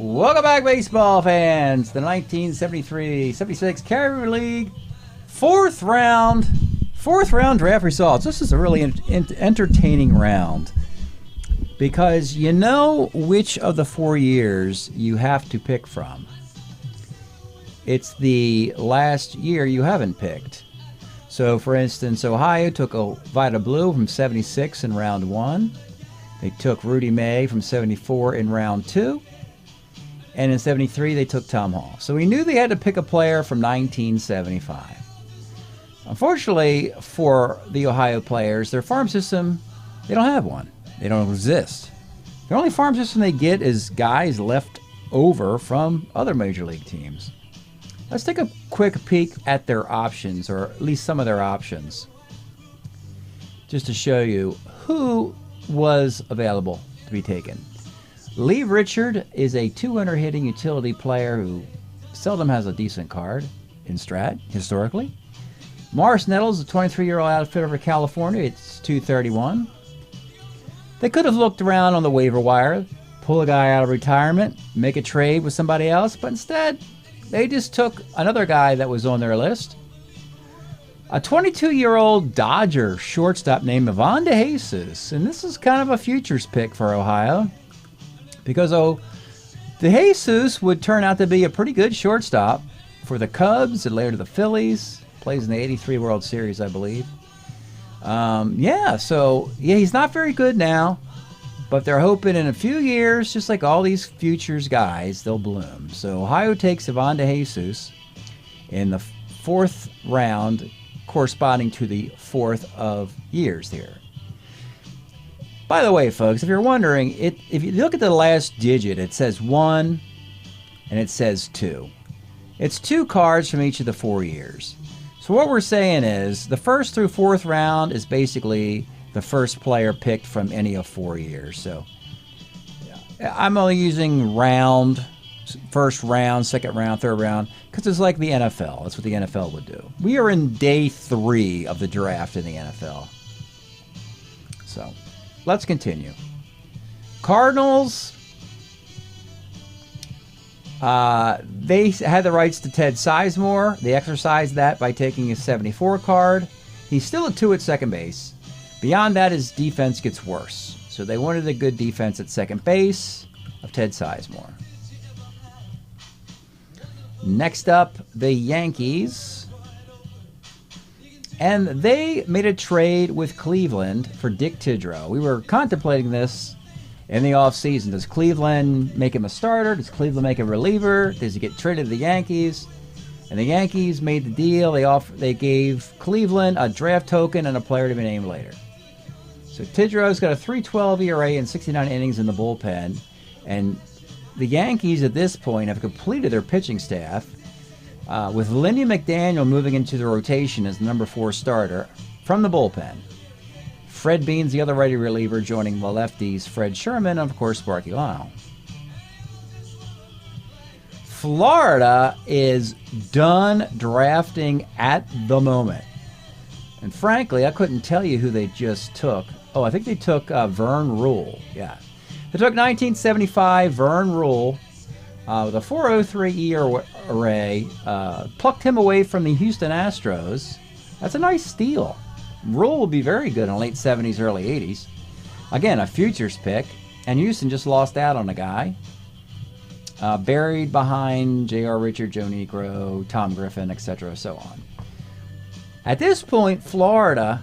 Welcome back, baseball fans. The 1973-76 Carryover League fourth round draft results. This is a really entertaining round because you know which of the 4 years you have to pick from. It's the last year you haven't picked. So, for instance, Ohio took a Vita Blue from 76 in round 1. They took Rudy May from 74 in round 2. And in 73, they took Tom Hall. So we knew they had to pick a player from 1975. Unfortunately for the Ohio players, their farm system, they don't have one. They don't exist. The only farm system they get is guys left over from other major league teams. Let's take a quick peek at their options, or at least some of their options, just to show you who was available to be taken. Lee Richard is a 200 hitting utility player who seldom has a decent card in Strat, historically. Morris Nettles, a 23-year-old outfitter for California. It's 231. They could have looked around on the waiver wire, pull a guy out of retirement, make a trade with somebody else, but instead, they just took another guy that was on their list. A 22-year-old Dodger shortstop named Ivan DeJesus, and this is kind of a futures pick for Ohio, because DeJesus would turn out to be a pretty good shortstop for the Cubs and later to the Phillies. Plays in the '83 World Series, I believe. He's not very good now, but they're hoping in a few years, just like all these futures guys, they'll bloom. So Ohio takes Ivan DeJesus in the fourth round, corresponding to the fourth of years here. By the way, folks, if you're wondering, if you look at the last digit, it says 1 and it says 2. It's 2 cards from each of the 4 years. So what we're saying is the first through fourth round is basically the first player picked from any of 4 years. So I'm only using round, first round, second round, third round, because it's like the NFL. That's what the NFL would do. We are in day 3 of the draft in the NFL. So let's continue. Cardinals, they had the rights to Ted Sizemore. They exercised that by taking his 74 card. He's still a 2 at second base. Beyond that, his defense gets worse. So they wanted a good defense at second base of Ted Sizemore. Next up, the Yankees. And they made a trade with Cleveland for Dick Tidrow. We were contemplating this in the offseason. Does Cleveland make him a starter? Does Cleveland make a reliever? Does he get traded to the Yankees? And the Yankees made the deal. They gave Cleveland a draft token and a player to be named later. So Tidrow's got a 3.12 ERA and 69 innings in the bullpen. And the Yankees at this point have completed their pitching staff, with Lindy McDaniel moving into the rotation as the number 4 starter from the bullpen. Fred Beans, the other righty reliever, joining the lefties, Fred Sherman, and of course, Sparky Lyle. Florida is done drafting at the moment. And frankly, I couldn't tell you who they just took. Oh, I think they took Vern Rule. Yeah. They took 1975 Vern Rule with a 4.03 ERA, plucked him away from the Houston Astros. That's a nice steal. Rule will be very good in the late 70s, early 80s. Again, a futures pick, and Houston just lost out on a guy. Buried behind J.R. Richard, Joe Negro, Tom Griffin, etc., so on. At this point, Florida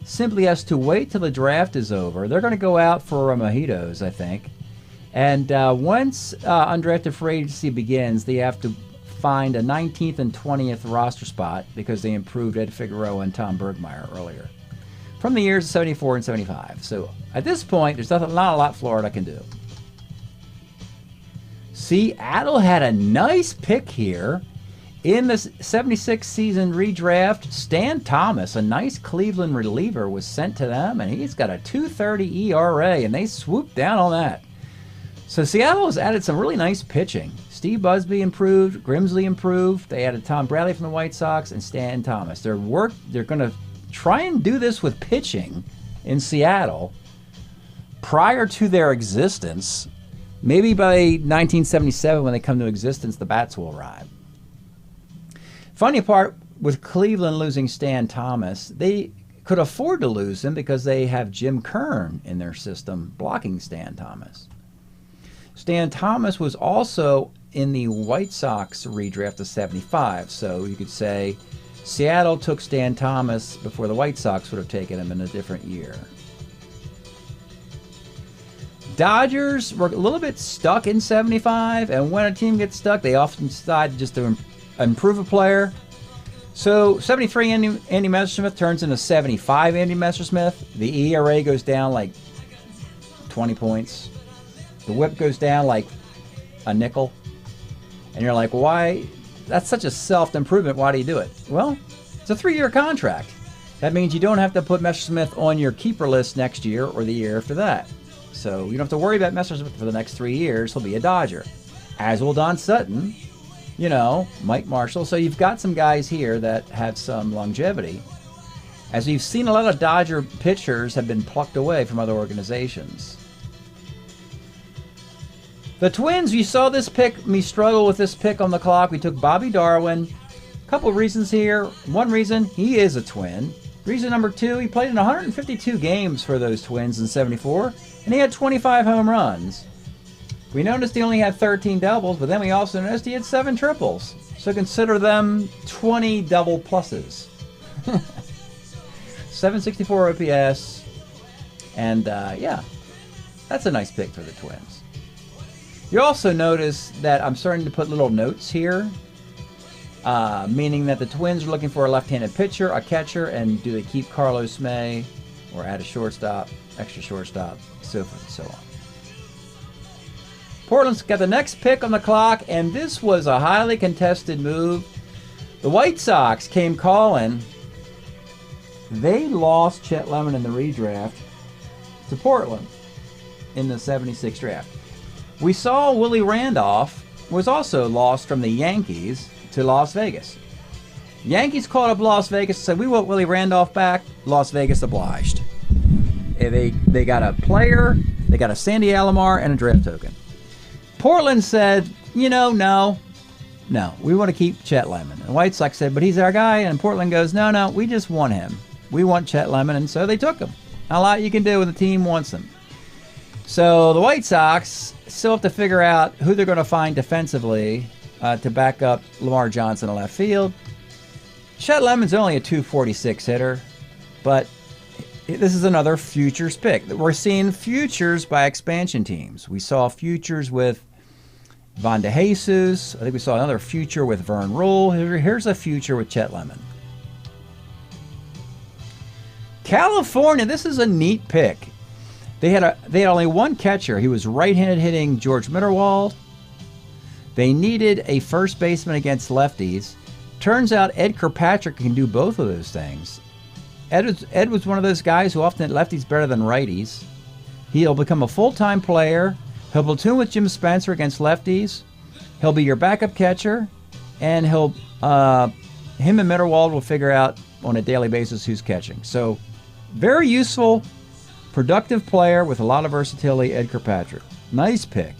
simply has to wait till the draft is over. They're going to go out for mojitos, I think. And once undrafted free agency begins, they have to find a 19th and 20th roster spot because they improved Ed Figueroa and Tom Bergmeyer earlier from the years of 74 and 75. So at this point, there's not a lot Florida can do. Seattle had a nice pick here. In the 76 season redraft, Stan Thomas, a nice Cleveland reliever, was sent to them, and he's got a 2.30 ERA, and they swooped down on that. So Seattle has added some really nice pitching. Steve Busby improved, Grimsley improved. They added Tom Bradley from the White Sox and Stan Thomas. They're going to try and do this with pitching in Seattle prior to their existence. Maybe by 1977, when they come to existence, the bats will arrive. Funny part, with Cleveland losing Stan Thomas, they could afford to lose him because they have Jim Kern in their system blocking Stan Thomas. Stan Thomas was also in the White Sox redraft of 75, so you could say Seattle took Stan Thomas before the White Sox would have taken him in a different year. Dodgers were a little bit stuck in 75, and when a team gets stuck, they often decide just to improve a player. So 73 Andy Messersmith turns into 75 Andy Messersmith. The ERA goes down like 20 points. The whip goes down like a nickel. And you're like, why? That's such a self-improvement. Why do you do it? Well, it's a 3-year contract. That means you don't have to put Messersmith on your keeper list next year or the year after that. So you don't have to worry about Messersmith for the next 3 years. He'll be a Dodger. As will Don Sutton, you know, Mike Marshall. So you've got some guys here that have some longevity. As you've seen, a lot of Dodger pitchers have been plucked away from other organizations. The Twins, you saw this pick, me struggle with this pick on the clock. We took Bobby Darwin. A couple of reasons here. One reason, he is a Twin. Reason number two, he played in 152 games for those Twins in 74, and he had 25 home runs. We noticed he only had 13 doubles, but then we also noticed he had 7 triples. So consider them 20 double pluses. 764 OPS, and yeah, that's a nice pick for the Twins. You also notice that I'm starting to put little notes here, meaning that the Twins are looking for a left-handed pitcher, a catcher, and do they keep Carlos May or add a shortstop, extra shortstop, so forth and so on. Portland's got the next pick on the clock, and this was a highly contested move. The White Sox came calling. They lost Chet Lemon in the redraft to Portland in the 76 draft. We saw Willie Randolph was also lost from the Yankees to Las Vegas. Yankees called up Las Vegas and said, we want Willie Randolph back. Las Vegas obliged. They got a player, they got a Sandy Alomar, and a draft token. Portland said, you know, no, we want to keep Chet Lemon. And White Sox said, but he's our guy. And Portland goes, no, we just want him. We want Chet Lemon, and so they took him. Not a lot you can do when the team wants him. So the White Sox still have to figure out who they're going to find defensively to back up Lamar Johnson in left field. Chet Lemon's only a 246 hitter, but this is another futures pick. We're seeing futures by expansion teams. We saw futures with Von DeJesus. I think we saw another future with Vern Rule. Here's a future with Chet Lemon. California, this is a neat pick. They had only one catcher. He was right-handed hitting George Mitterwald. They needed a first baseman against lefties. Turns out Ed Kirkpatrick can do both of those things. Ed was one of those guys who often hit lefties better than righties. He'll become a full-time player. He'll platoon with Jim Spencer against lefties. He'll be your backup catcher, and him and Mitterwald will figure out on a daily basis who's catching. So, very useful, productive player with a lot of versatility, Ed Kirkpatrick. Nice pick.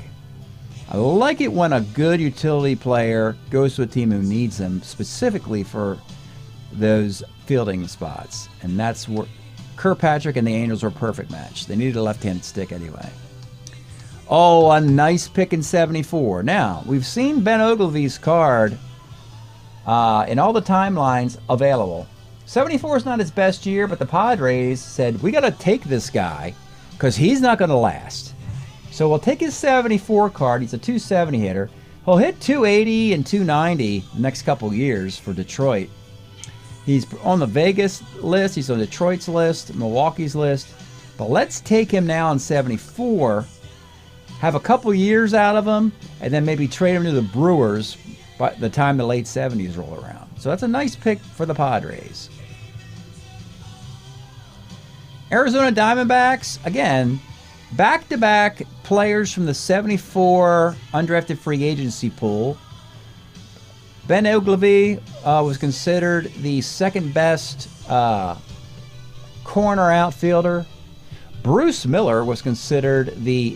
I like it when a good utility player goes to a team who needs them specifically for those fielding spots. And that's where Kirkpatrick and the Angels were a perfect match. They needed a left-handed stick anyway. Oh, a nice pick in 74. Now, we've seen Ben Ogilvy's card in all the timelines available. 74 is not his best year, but the Padres said, we got to take this guy because he's not going to last. So we'll take his 74 card. He's a 270 hitter. He'll hit 280 and 290 the next couple years for Detroit. He's on the Vegas list. He's on Detroit's list, Milwaukee's list. But let's take him now in 74, have a couple years out of him, and then maybe trade him to the Brewers by the time the late 70s roll around. So that's a nice pick for the Padres. Arizona Diamondbacks, again, back-to-back players from the 74 undrafted free agency pool. Ben Ogilvy was considered the second best corner outfielder. Bruce Miller was considered the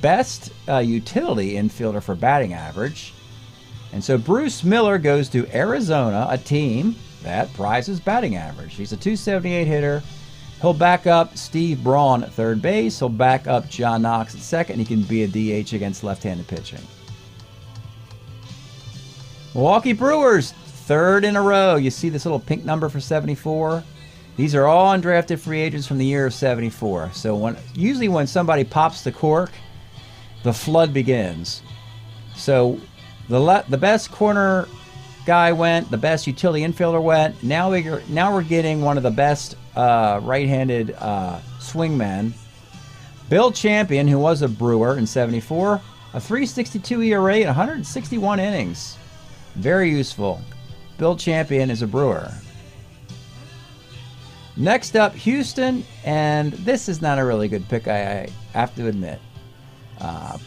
best utility infielder for batting average. And so Bruce Miller goes to Arizona, a team that prizes batting average. He's a .278 hitter. He'll back up Steve Braun at third base. He'll back up John Knox at second. He can be a DH against left-handed pitching. Milwaukee Brewers, third in a row. You see this little pink number for 74? These are all undrafted free agents from the year of 74. So usually when somebody pops the cork, the flood begins. So the best corner guy went, the best utility infielder went. Now we're getting one of the best right-handed swingmen. Bill Champion, who was a Brewer in 74, a .362 ERA and 161 innings. Very useful. Bill Champion is a Brewer. Next up, Houston, and this is not a really good pick, I have to admit.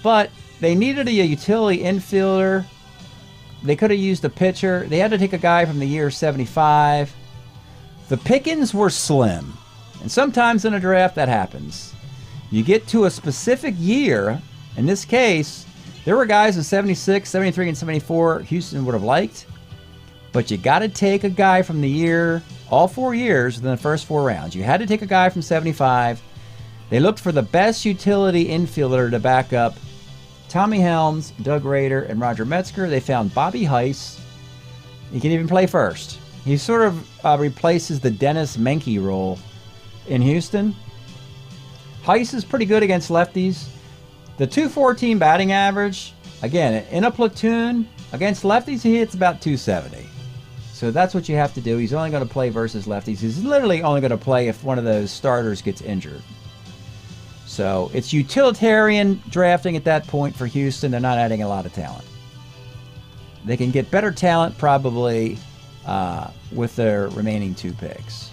But they needed a utility infielder. They could have used a pitcher. They had to take a guy from the year 75. The pickings were slim, and sometimes in a draft that happens. You get to a specific year. In this case, there were guys in 76, 73, and 74 Houston would have liked, but you got to take a guy from the year, all 4 years within the first 4 rounds. You had to take a guy from 75. They looked for the best utility infielder to back up Tommy Helms, Doug Rader, and Roger Metzger. They found Bobby Heiss. He can even play first. He sort of replaces the Dennis Menke role in Houston. Heiss is pretty good against lefties. The .214 batting average, again, in a platoon, against lefties, he hits about .270. So that's what you have to do. He's only going to play versus lefties. He's literally only going to play if one of those starters gets injured. So it's utilitarian drafting at that point for Houston. They're not adding a lot of talent. They can get better talent probably with their remaining 2 picks.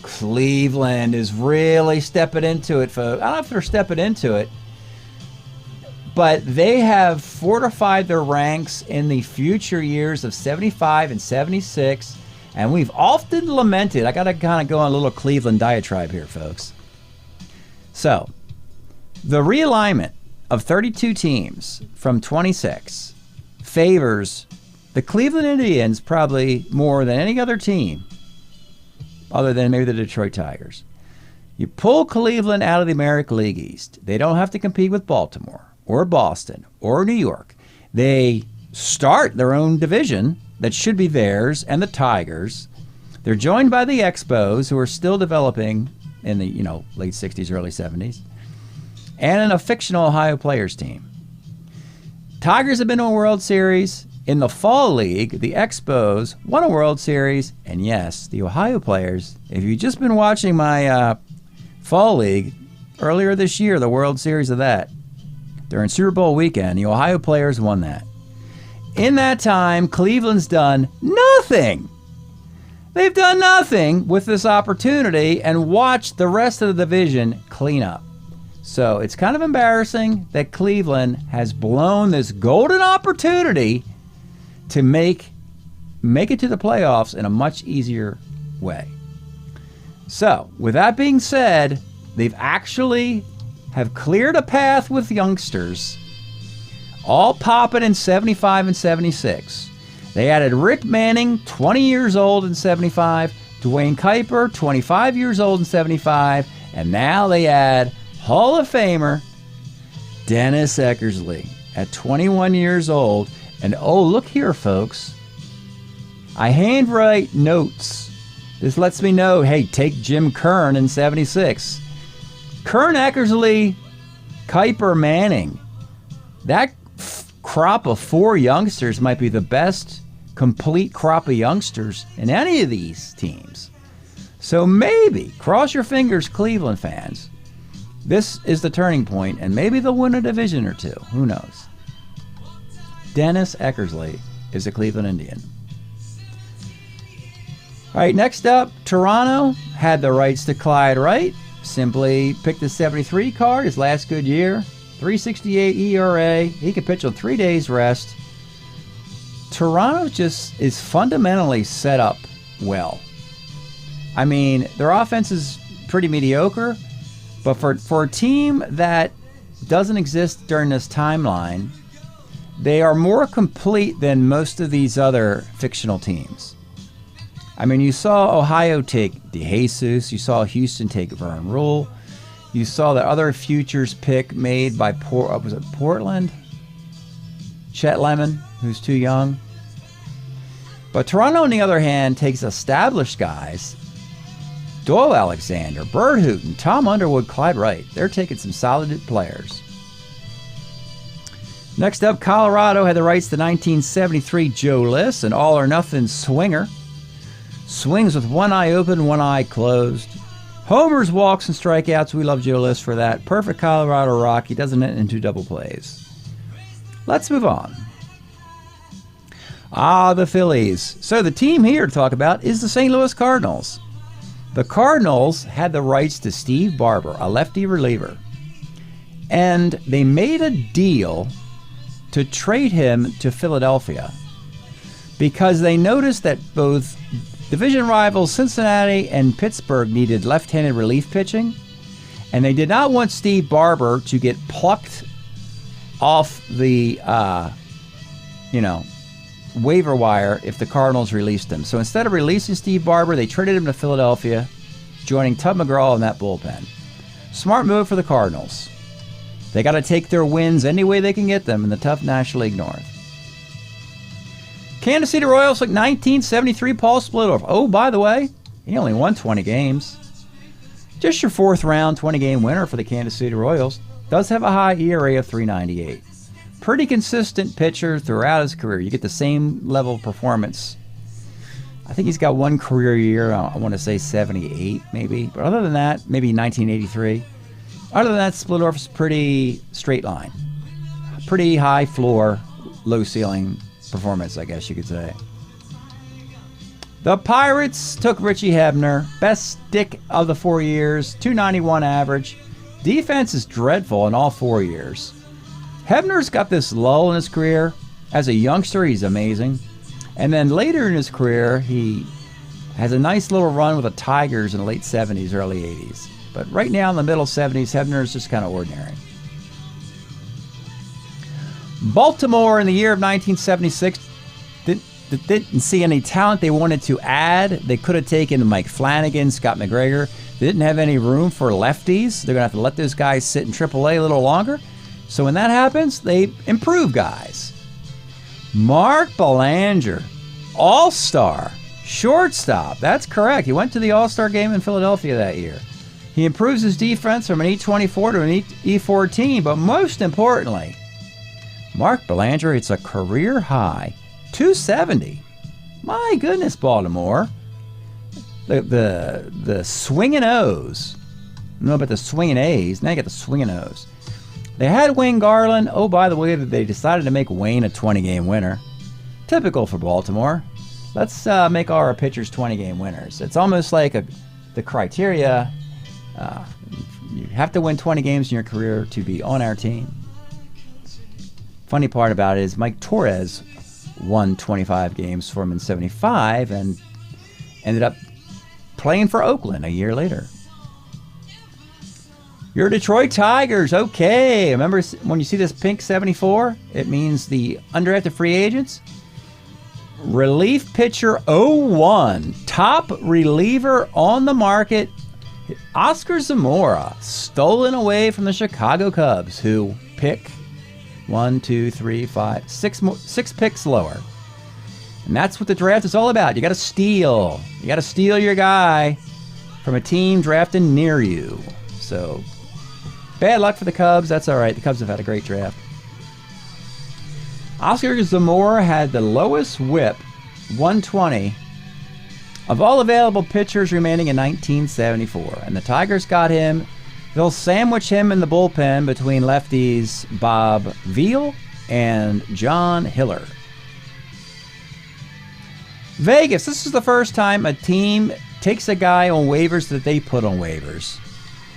Cleveland is really stepping into it, folks. I don't know if they're stepping into it, but they have fortified their ranks in the future years of 75 and 76, and we've often lamented. I got to kind of go on a little Cleveland diatribe here, folks. So, the realignment of 32 teams from 26 favors the Cleveland Indians probably more than any other team, other than maybe the Detroit Tigers. You pull Cleveland out of the American League East. They don't have to compete with Baltimore or Boston or New York. They start their own division that should be theirs and the Tigers. They're joined by the Expos, who are still developing in the late 60s, early 70s, and a fictional Ohio Players team. Tigers have been to a World Series. In the Fall League, the Expos won a World Series, and yes, the Ohio Players, if you've just been watching my Fall League, earlier this year, the World Series of that, during Super Bowl weekend, the Ohio Players won that. In that time, Cleveland's done nothing. They've done nothing with this opportunity and watched the rest of the division clean up. So it's kind of embarrassing that Cleveland has blown this golden opportunity to make it to the playoffs in a much easier way. So, with that being said, they've actually have cleared a path with youngsters, all popping in 75 and 76. They added Rick Manning, 20 years old in 75, Dwayne Kuiper, 25 years old in 75, and now they add Hall of Famer Dennis Eckersley at 21 years old. And oh, look here, folks. I handwrite notes. This lets me know, hey, take Jim Kern in 76. Kern, Eckersley, Kuiper, Manning. That crop of 4 youngsters might be the best complete crop of youngsters in any of these teams. So maybe, cross your fingers, Cleveland fans, this is the turning point, and maybe they'll win a division or 2. Who knows? Dennis Eckersley is a Cleveland Indian. All right, next up, Toronto had the rights to Clyde Wright. Simply picked the 73 card, his last good year. 3.68 ERA. He could pitch on 3 days rest. Toronto just is fundamentally set up well. I mean, their offense is pretty mediocre. But for a team that doesn't exist during this timeline, they are more complete than most of these other fictional teams. I mean, you saw Ohio take DeJesus. You saw Houston take Vern Rule. You saw the other futures pick made by Portland? Chet Lemon, who's too young. But Toronto, on the other hand, takes established guys. Doyle Alexander, Bert Hooton, Tom Underwood, Clyde Wright. They're taking some solid players. Next up, Colorado had the rights to 1973 Joe Liss, an all-or-nothing swinger. Swings with one eye open, one eye closed. Homers, walks, and strikeouts. We love Joe Liss for that. Perfect Colorado rock. He doesn't hit into double plays. Let's move on. The Phillies. So the team here to talk about is the St. Louis Cardinals. The Cardinals had the rights to Steve Barber, a lefty reliever. And they made a deal to trade him to Philadelphia because they noticed that both division rivals Cincinnati and Pittsburgh needed left-handed relief pitching, and they did not want Steve Barber to get plucked off the waiver wire if the Cardinals released him. So instead of releasing Steve Barber, they traded him to Philadelphia, joining Tub McGraw in that bullpen. Smart move for the Cardinals. They got to take their wins any way they can get them in the tough National League North. Kansas City Royals took 1973 Paul Splittorff. Oh, by the way, he only won 20 games. Just your fourth round 20-game winner for the Kansas City Royals. Does have a high ERA of 3.98. Pretty consistent pitcher throughout his career. You get the same level of performance. I think he's got one career year, I want to say 78 maybe. But other than that, maybe 1983. Other than that, Splittorff's pretty straight line. Pretty high floor, low ceiling performance, I guess you could say. The Pirates took Richie Hebner. Best stick of the 4 years, 291 average. Defense is dreadful in all 4 years. Hebner's got this lull in his career. As a youngster, he's amazing. And then later in his career, he has a nice little run with the Tigers in the late 70s, early 80s. But right now in the middle 70s, Hebner is just kind of ordinary. Baltimore in the year of 1976 didn't see any talent they wanted to add. They could have taken Mike Flanagan, Scott McGregor. They didn't have any room for lefties. They're going to have to let those guys sit in AAA a little longer. So when that happens, they improve guys. Mark Belanger, all-star, shortstop. That's correct. He went to the all-star game in Philadelphia that year. He improves his defense from an E24 to an E14, but most importantly, Mark Belanger hits a career high, 270. My goodness, Baltimore. The swinging O's. I don't know about the swinging A's. Now you got the swinging O's. They had Wayne Garland. Oh, by the way, they decided to make Wayne a 20-game winner. Typical for Baltimore. Let's make all our pitchers 20-game winners. It's almost like the criteria. You have to win 20 games in your career to be on our team. Funny part about it is Mike Torres won 25 games for him in 75 and ended up playing for Oakland a year later. Your Detroit Tigers, okay. Remember when you see this pink 74? It means the undrafted free agents. Relief pitcher 01, top reliever on the market, Oscar Zamora, stolen away from the Chicago Cubs, who pick 6 picks lower. And that's what the draft is all about. You got to steal. You got to steal your guy from a team drafting near you. So, bad luck for the Cubs. That's all right. The Cubs have had a great draft. Oscar Zamora had the lowest whip, 120, of all available pitchers remaining in 1974. And the Tigers got him. They'll sandwich him in the bullpen between lefties Bob Veal and John Hiller. Vegas, this is the first time a team takes a guy on waivers that they put on waivers.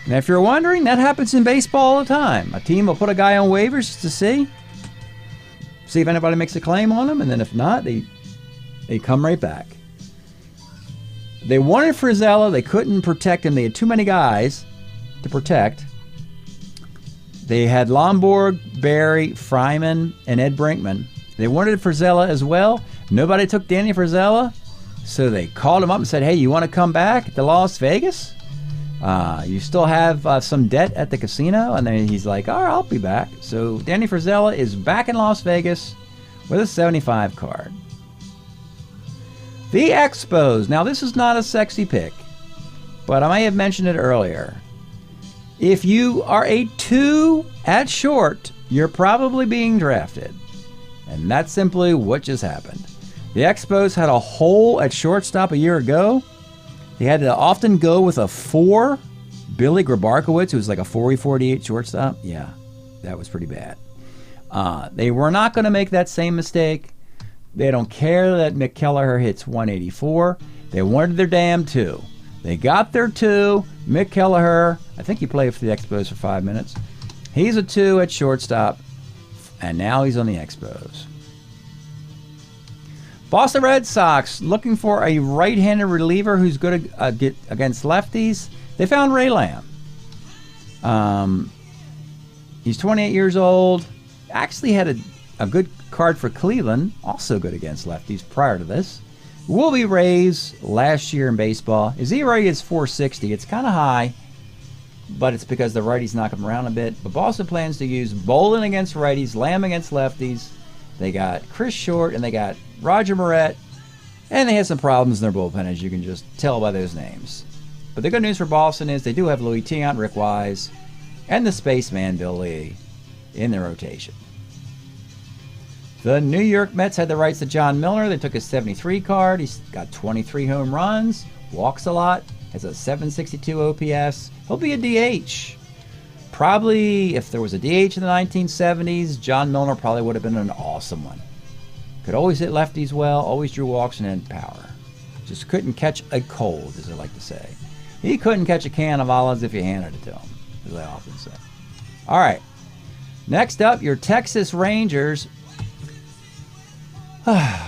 And if you're wondering, that happens in baseball all the time. A team will put a guy on waivers to see if anybody makes a claim on him, and then if not, they come right back. They wanted Frizella. They couldn't protect him. They had too many guys to protect. They had Lomborg, Barry, Fryman, and Ed Brinkman. They wanted Frizella as well. Nobody took Danny Frizella, so they called him up and said, hey, you want to come back to Las Vegas? You still have some debt at the casino? And then he's like, all right, I'll be back. So Danny Frizella is back in Las Vegas with a 75 card. The Expos. Now, this is not a sexy pick, but I may have mentioned it earlier. If you are a 2 at short, you're probably being drafted. And that's simply what just happened. The Expos had a hole at shortstop a year ago. They had to often go with a 4. Billy Grabarkowitz, who was like a 40-48 shortstop. Yeah, that was pretty bad. They were not going to make that same mistake. They don't care that Mick Kelleher hits 184. They wanted their damn 2. They got their 2. Mick Kelleher, I think he played for the Expos for 5 minutes. He's a 2 at shortstop, and now he's on the Expos. Boston Red Sox looking for a right-handed reliever who's good against lefties. They found Ray Lamb. He's 28 years old. Actually had a good card for Cleveland, also good against lefties prior to this. Will be Rays last year in baseball. His ERA is 4.60. It's kind of high, but it's because the righties knock him around a bit. But Boston plans to use Bolin against righties, Lamb against lefties. They got Chris Short and they got Roger Moret, and they had some problems in their bullpen, as you can just tell by those names. But the good news for Boston is they do have Louis Tiant, Rick Wise, and the spaceman Bill Lee in their rotation. The New York Mets had the rights to John Milner. They took his 73 card. He's got 23 home runs, walks a lot, has a 762 OPS. He'll be a DH. Probably, if there was a DH in the 1970s, John Milner probably would have been an awesome one. Could always hit lefties well, always drew walks and had power. Just couldn't catch a cold, as I like to say. He couldn't catch a can of olives if you handed it to him, as I often say. All right. Next up, your Texas Rangers. Not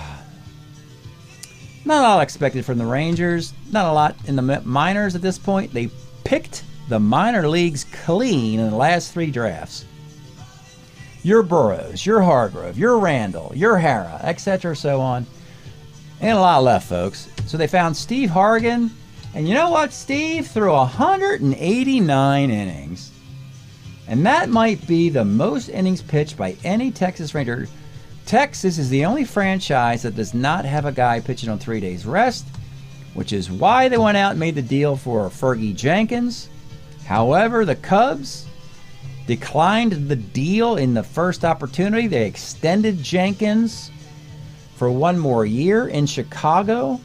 a lot expected from the Rangers. Not a lot in the minors at this point. They picked the minor leagues clean in the last 3 drafts. Your Burrows, your Hargrove, your Randall, your Hara, etc., so on. And a lot left, folks. So they found Steve Hargan. And you know what? Steve threw 189 innings. And that might be the most innings pitched by any Texas Ranger. Texas is the only franchise that does not have a guy pitching on 3 days rest, which is why they went out and made the deal for Fergie Jenkins. However, the Cubs declined the deal in the first opportunity. They extended Jenkins for 1 more year in Chicago.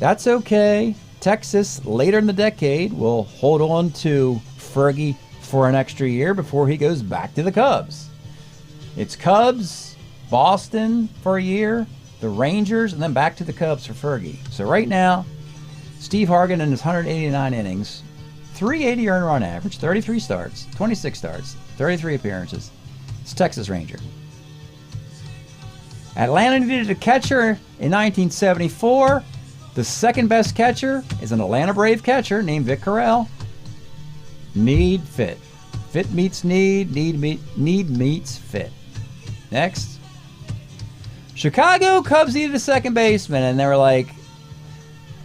That's okay. Texas, later in the decade, will hold on to Fergie for an extra year before he goes back to the Cubs. It's Cubs, Boston for a year, the Rangers, and then back to the Cubs for Fergie. So right now, Steve Hargan in his 189 innings, 380 earned run average, 33 starts, 26 starts, 33 appearances. It's Texas Ranger. Atlanta needed a catcher in 1974. The second best catcher is an Atlanta Brave catcher named Vic Carell. Need, fit. Fit meets need meets fit. Next. Chicago Cubs needed a second baseman, and they were like,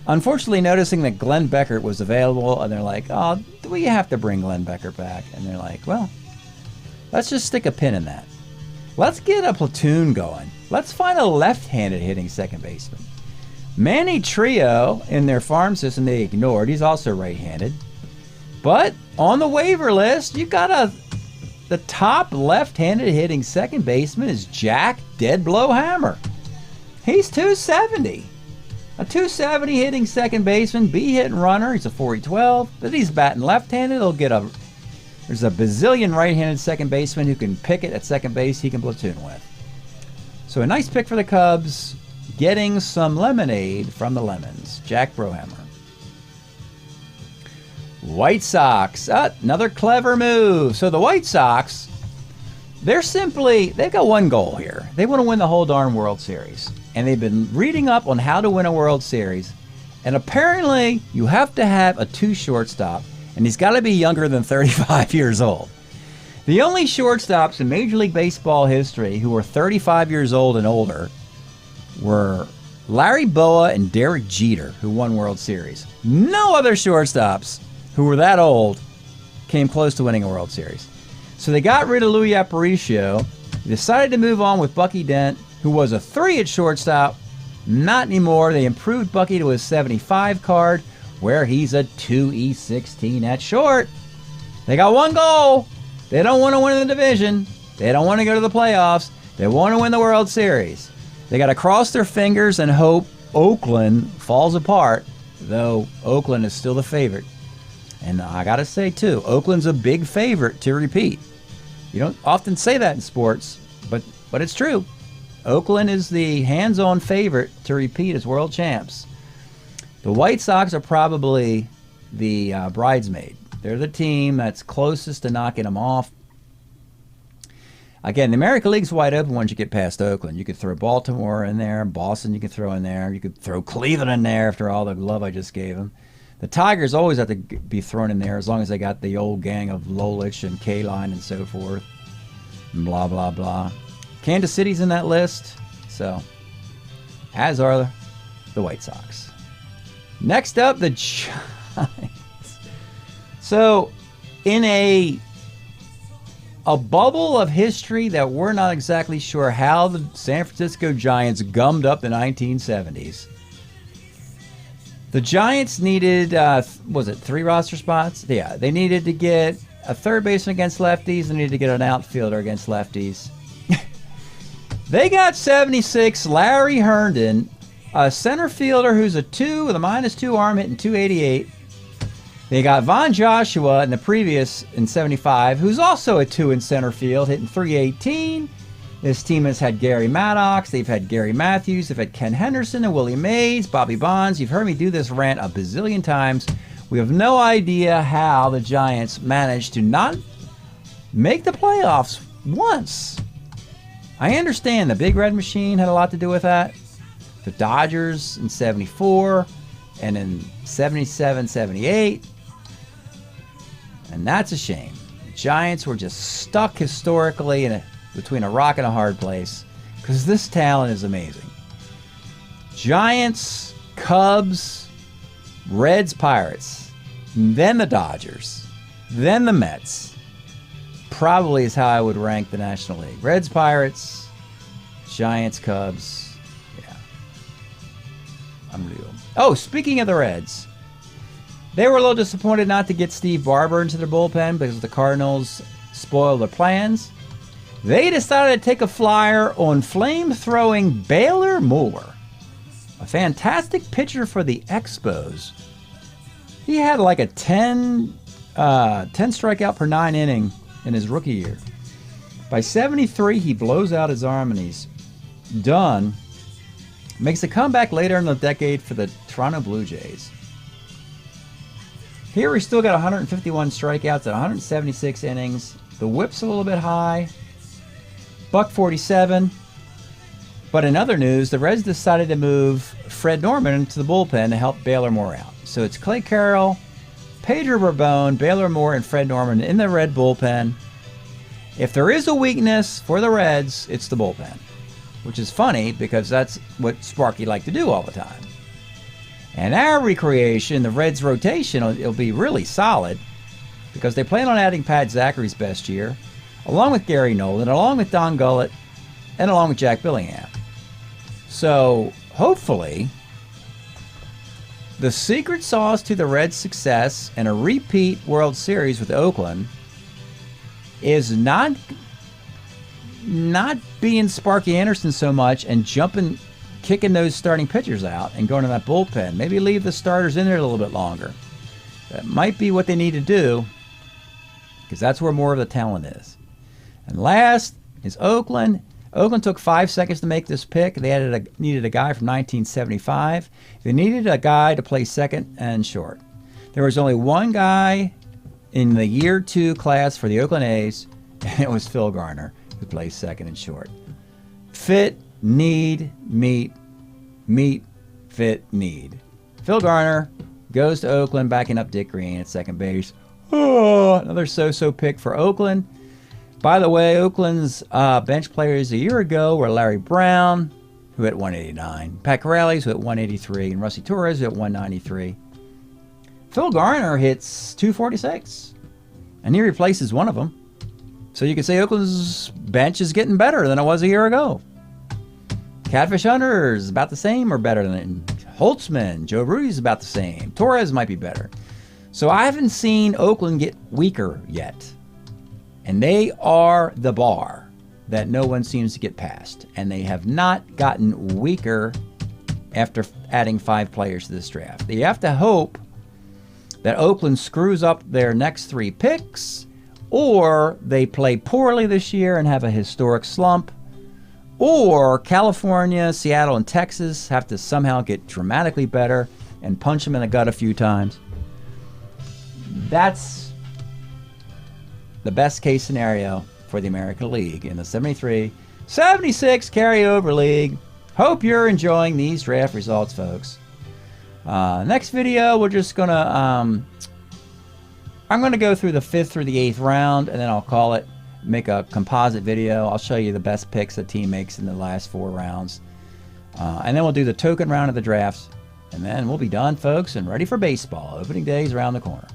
unfortunately noticing that Glenn Beckert was available, and they're like, oh, do we have to bring Glenn Beckert back? And they're like, well, let's just stick a pin in that. Let's get a platoon going. Let's find a left-handed hitting second baseman. Manny Trio in their farm system they ignored. He's also right-handed. But on the waiver list, you got the top left-handed hitting second baseman is Jack Dead Blow Hammer. He's 270. A 270 hitting second baseman, B-hitting runner. He's a 4-12, but he's batting left-handed. There's a bazillion right-handed second baseman who can pick it at second base he can platoon with. So a nice pick for the Cubs, getting some lemonade from the Lemons. Jack Brohammer. White Sox, another clever move. So the White Sox, they've got one goal here. They want to win the whole darn World Series. And they've been reading up on how to win a World Series. And apparently, you have to have a 2 shortstop, and he's got to be younger than 35 years old. The only shortstops in Major League Baseball history who were 35 years old and older were Larry Boa and Derek Jeter, who won World Series. No other shortstops who were that old came close to winning a World Series. So they got rid of Louis Aparicio, decided to move on with Bucky Dent, who was a 3 at shortstop. Not anymore. They improved Bucky to his 75 card, where he's a 2E16 at short. They got one goal. They don't want to win the division. They don't want to go to the playoffs. They want to win the World Series. They got to cross their fingers and hope Oakland falls apart, though Oakland is still the favorite. And I got to say, too, Oakland's a big favorite to repeat. You don't often say that in sports, but it's true. Oakland is the hands-on favorite to repeat as world champs. The White Sox are probably the bridesmaid. They're the team that's closest to knocking them off. Again, the American League's wide open once you get past Oakland. You could throw Baltimore in there, Boston you could throw in there. You could throw Cleveland in there after all the love I just gave them. The Tigers always have to be thrown in there as long as they got the old gang of Lolich and K-Line and so forth. And blah, blah, blah. Kansas City's in that list, so as are the White Sox. Next up, the Giants. So, in a bubble of history that we're not exactly sure how the San Francisco Giants gummed up the 1970s, the Giants needed, 3 roster spots? Yeah, they needed to get a third baseman against lefties. They needed to get an outfielder against lefties. They got 76 Larry Herndon, a center fielder who's a 2 with a -2 arm hitting .288. They got Von Joshua in the previous in 75, who's also a 2 in center field hitting .318. This team has had Gary Maddox, they've had Gary Matthews, they've had Ken Henderson and Willie Mays, Bobby Bonds. You've heard me do this rant a bazillion times. We have no idea how the Giants managed to not make the playoffs once. I understand the Big Red Machine had a lot to do with that. The Dodgers in 74 and in 77, 78. And that's a shame. The Giants were just stuck historically between a rock and a hard place because this talent is amazing. Giants, Cubs, Reds, Pirates, then the Dodgers, then the Mets. Probably is how I would rank the National League. Reds, Pirates, Giants, Cubs. Yeah. Unreal. Oh, speaking of the Reds, they were a little disappointed not to get Steve Barber into their bullpen because the Cardinals spoiled their plans. They decided to take a flyer on flame-throwing Baylor Moore, a fantastic pitcher for the Expos. He had like a 10 strikeout per 9 inning in his rookie year. By 73, he blows out his arm and he's done. Makes a comeback later in the decade for the Toronto Blue Jays. Here he's still got 151 strikeouts at 176 innings. The whip's a little bit high. $147. But in other news, the Reds decided to move Fred Norman into the bullpen to help Baylor Moore out. So it's Clay Carroll, Pedro Bourbon, Baylor Moore, and Fred Norman in the Red bullpen. If there is a weakness for the Reds, it's the bullpen, which is funny because that's what Sparky liked to do all the time. And our recreation, the Reds rotation, it'll be really solid because they plan on adding Pat Zachary's best year, along with Gary Nolan, along with Don Gullett, and along with Jack Billingham. So hopefully, the secret sauce to the Reds' success and a repeat World Series with Oakland is not being Sparky Anderson so much and kicking those starting pitchers out and going to that bullpen. Maybe leave the starters in there a little bit longer. That might be what they need to do because that's where more of the talent is. And last is Oakland. Oakland took 5 seconds to make this pick. They needed a guy from 1975. They needed a guy to play second and short. There was only one guy in the year 2 class for the Oakland A's, and it was Phil Garner, who plays second and short. Fit, need, meet, fit, need. Phil Garner goes to Oakland, backing up Dick Green at second base. Oh, another so-so pick for Oakland. By the way, Oakland's bench players a year ago were Larry Brown, who hit 189, Pat Corrales, who hit 183, and Rusty Torres, who hit 193. Phil Garner hits 246, and he replaces one of them. So you can say Oakland's bench is getting better than it was a year ago. Catfish Hunter is about the same or better than Holtzman. Joe Rudy's about the same. Torres might be better. So I haven't seen Oakland get weaker yet. And they are the bar that no one seems to get past. And they have not gotten weaker after adding 5 players to this draft. You have to hope that Oakland screws up their next 3 picks, or they play poorly this year and have a historic slump, or California, Seattle, and Texas have to somehow get dramatically better and punch them in the gut a few times. That's the best case scenario for the American League in the 73-76 carryover league. Hope you're enjoying these draft results, folks. Next video, we're just gonna I'm gonna go through the 5th through the 8th round, and then I'll call it, make a composite video. I'll show you the best picks the team makes in the last 4 rounds, and then we'll do the token round of the drafts, and then we'll be done, folks, and ready for baseball. Opening day is around the corner.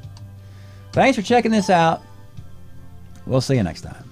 Thanks for checking this out. We'll see you next time.